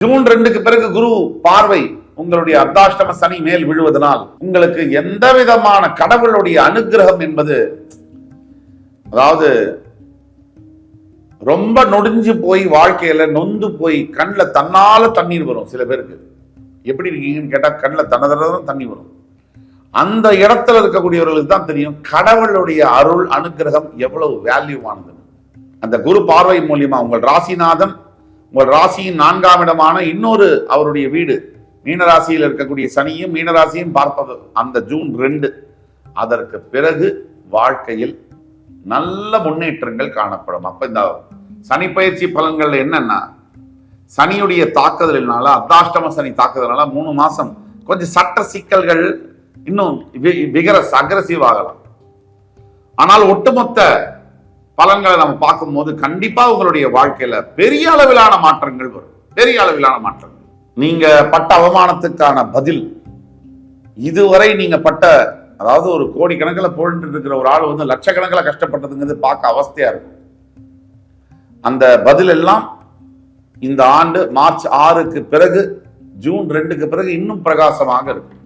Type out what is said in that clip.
June 2க்கு பிறகு குரு பார்வை உங்களுடைய அர்த்தாஷ்டம சனி மேல் விழுவதனால் உங்களுக்கு எந்த விதமான கடவுளுடைய அனுகிரகம் என்பது, அதாவது ரொம்ப நொடிஞ்சு போய் வாழ்க்கையில நொந்து போய் கண்ணில் தன்னால தண்ணீர் வரும். சில பேருக்கு எப்படி இருக்கீங்கன்னு கேட்டா கண்ணில் தன்னதான் தண்ணி வரும். அந்த இடத்துல இருக்கக்கூடியவர்களுக்கு தான் தெரியும் கடவுளுடைய அருள் அனுகிரகம் எவ்வளவு வேல்யூவானது. அந்த குரு பார்வை மூலியமா உங்கள் ராசிநாதன் உங்கள் ராசியின் 4ஆம் இடமான இன்னொரு அவருடைய வீடு மீனராசியில் இருக்கக்கூடிய சனியும் மீனராசியும் பார்ப்பது அந்த ஜூன் 2. அதற்கு பிறகு வாழ்க்கையில் நல்ல முன்னேற்றங்கள் காணப்படும். அப்ப இந்த சனி பயிற்சி பலன்கள் என்னன்னா, சனியுடைய தாக்குதலினால அர்த்தாஷ்டம சனி தாக்குதலால 3 மாசம் கொஞ்சம் சட்ட சிக்கல்கள் இன்னும் அக்ரசிவ் ஆகலாம். ஆனால் ஒட்டுமொத்த பலன்களை நம்ம பார்க்கும்போது கண்டிப்பா உங்களுடைய வாழ்க்கையில பெரிய அளவிலான மாற்றங்கள் வரும். பெரிய அளவிலான மாற்றங்கள். நீங்க பட்ட அவமானத்துக்கான பதில், இதுவரை நீங்க பட்ட, அதாவது ஒரு கோடிக்கணக்கில் போயிட்டு இருக்கிற ஒரு ஆள் வந்து லட்சக்கணக்கில் கஷ்டப்பட்டதுங்கிறது பார்க்க அவஸ்தையா இருக்கும். அந்த பதில் எல்லாம் இந்த ஆண்டு மார்ச் 6க்கு பிறகு ஜூன் 2க்கு பிறகு இன்னும் பிரகாசமாக இருக்கும்.